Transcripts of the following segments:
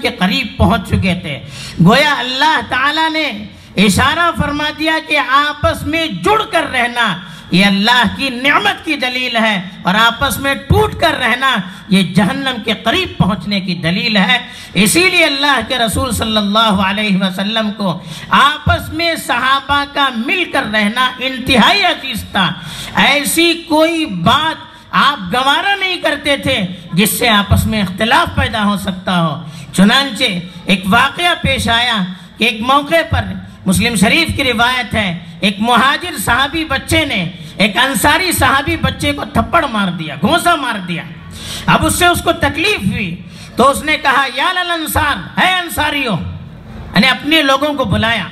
کے قریب پہنچ چکے تھے۔ گویا اللہ تعالیٰ نے اشارہ فرما دیا کہ آپس میں جڑ کر رہنا یہ اللہ کی نعمت کی دلیل ہے، اور آپس میں ٹوٹ کر رہنا یہ جہنم کے قریب پہنچنے کی دلیل ہے۔ اسی لیے اللہ کے رسول صلی اللہ علیہ وسلم کو آپس میں صحابہ کا مل کر رہنا انتہائی عزیز تھا۔ ایسی کوئی بات آپ گوارا نہیں کرتے تھے جس سے آپس میں اختلاف پیدا ہو سکتا ہو۔ چنانچہ ایک واقعہ پیش آیا کہ ایک موقع پر مسلم شریف کی روایت ہے، ایک مہاجر صحابی بچے نے ایک انصاری صحابی بچے کو تھپڑ مار دیا، گھونسا مار دیا۔ اب اس سے اس کو تکلیف ہوئی تو اس نے کہا یا للانصار، ہے انصاریوں، یعنی اپنے لوگوں کو بلایا۔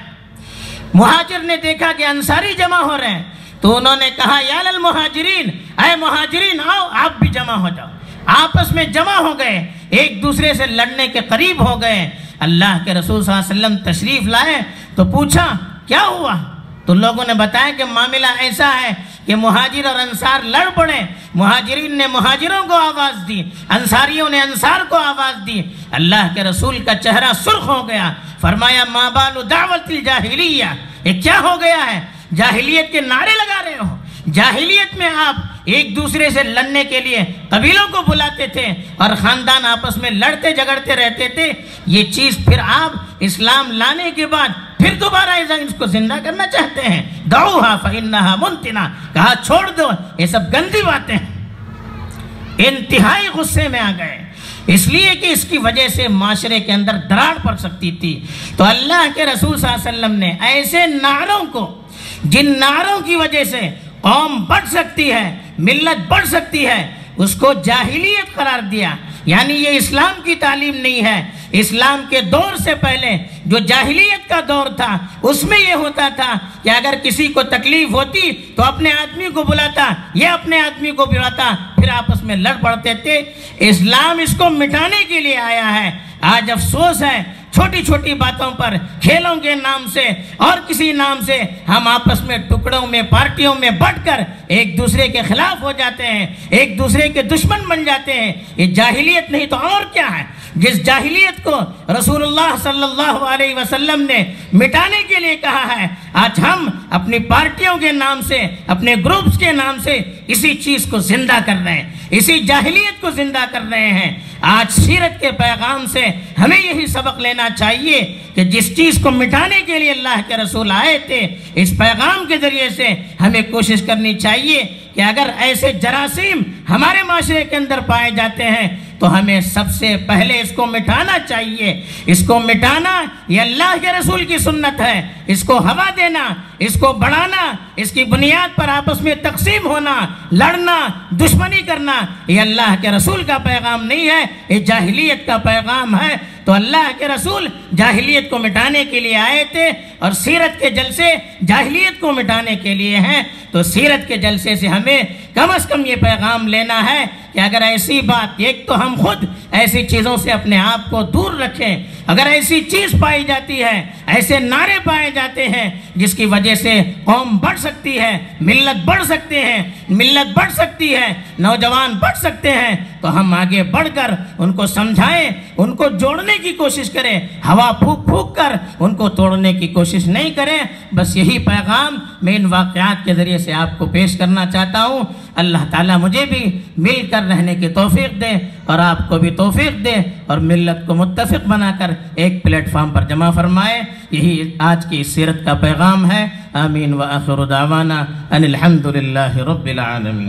مہاجر نے دیکھا کہ انصاری جمع ہو رہے ہیں تو انہوں نے کہا یا للمہاجرین، اے مہاجرین آؤ، آپ بھی جمع ہو جاؤ۔ آپس میں جمع ہو گئے، ایک دوسرے سے لڑنے کے قریب ہو گئے۔ اللہ کے رسول صلی اللہ علیہ وسلم تشریف لائے تو پوچھا کیا ہوا؟ تو لوگوں نے بتایا کہ معاملہ ایسا ہے کہ مہاجر اور انصار لڑ پڑے، مہاجرین نے مہاجروں کو آواز دی، انصاریوں نے انصار کو آواز دی۔ اللہ کے رسول کا چہرہ سرخ ہو گیا، فرمایا ما بال دعوت الجاہلیہ، یہ کیا ہو گیا ہے؟ جاہلیت کے نعرے لگا رہے ہو؟ جاہلیت میں آپ ایک دوسرے سے لڑنے کے لیے قبیلوں کو بلاتے تھے اور خاندان آپس میں لڑتے جھگڑتے رہتے تھے، یہ چیز پھر آپ اسلام لانے کے بعد پھر دوبارہ اس کو زندہ کرنا چاہتے ہیں؟ دعوہا فإنہا منتنا، کہا چھوڑ دو، یہ سب گندی باتیں ہیں۔ انتہائی غصے میں آ گئے، اس لیے کہ اس کی وجہ سے معاشرے کے اندر دراڑ پڑ سکتی تھی۔ تو اللہ کے رسول صلی اللہ علیہ وسلم نے ایسے نعروں کو، جن نعروں کی وجہ سے قوم بڑھ سکتی ہے، ملت بڑھ سکتی ہے، اس کو جاہلیت قرار دیا۔ یعنی یہ اسلام کی تعلیم نہیں ہے۔ اسلام کے دور سے پہلے جو جاہلیت کا دور تھا اس میں یہ ہوتا تھا کہ اگر کسی کو تکلیف ہوتی تو اپنے آدمی کو بلاتا، یہ اپنے آدمی کو بلاتا، پھر آپس میں لڑ پڑتے تھے۔ اسلام اس کو مٹانے کے لیے آیا ہے۔ آج افسوس ہے، چھوٹی چھوٹی باتوں پر، کھیلوں کے نام سے اور کسی نام سے ہم آپس میں ٹکڑوں میں، پارٹیوں میں بٹ کر ایک دوسرے کے خلاف ہو جاتے ہیں، ایک دوسرے کے دشمن بن جاتے ہیں۔ یہ جاہلیت نہیں تو اور کیا ہے؟ جس جاہلیت کو رسول اللہ صلی اللہ علیہ وسلم نے مٹانے کے لیے کہا ہے، آج ہم اپنی پارٹیوں کے نام سے، اپنے گروپس کے نام سے اسی چیز کو زندہ کر رہے ہیں، اسی جاہلیت کو زندہ کر رہے ہیں۔ آج سیرت کے پیغام سے ہمیں یہی سبق لینا چاہیے کہ جس چیز کو مٹانے کے لیے اللہ کے رسول آئے تھے، اس پیغام کے ذریعے سے ہمیں کوشش کرنی چاہیے کہ اگر ایسے جراثیم ہمارے معاشرے کے اندر پائے جاتے ہیں تو ہمیں سب سے پہلے اس کو مٹانا چاہیے۔ اس کو مٹانا یہ اللہ کے رسول کی سنت ہے۔ اس کو ہوا دینا، اس کو بڑھانا، اس کی بنیاد پر آپس میں تقسیم ہونا، لڑنا، دشمنی کرنا، یہ اللہ کے رسول کا پیغام نہیں ہے، یہ جاہلیت کا پیغام ہے۔ تو اللہ کے رسول جاہلیت کو مٹانے کے لیے آئے تھے اور سیرت کے جلسے جاہلیت کو مٹانے کے لیے ہیں۔ تو سیرت کے جلسے سے ہمیں کم از کم یہ پیغام لینا ہے کہ اگر ایسی بات، ایک تو ہم خود ایسی چیزوں سے اپنے آپ کو دور رکھیں۔ اگر ایسی چیز پائی جاتی ہے، ایسے نعرے پائے جاتے ہیں جس کی وجہ سے قوم بڑھ سکتی ہے، ملت بڑھ سکتے ہیں، ملت بڑھ سکتی ہے، نوجوان بڑھ سکتے ہیں، تو ہم آگے بڑھ کر ان کو سمجھائیں، ان کو جوڑنے کی کوشش کریں، ہوا پھونک پھونک کر ان کو توڑنے کی کوشش نہیں کریں۔ بس یہی پیغام میں ان واقعات کے ذریعے سے آپ کو پیش کرنا چاہتا ہوں۔ اللہ تعالیٰ مجھے بھی مل کر رہنے کی توفیق دے اور آپ کو بھی توفیق دے اور ملت کو متفق بنا کر ایک پلیٹ فارم پر جمع فرمائے۔ یہی آج کی سیرت کا پیغام ہے۔ آمین وآخر دعوانا ان الحمدللہ رب العالمین۔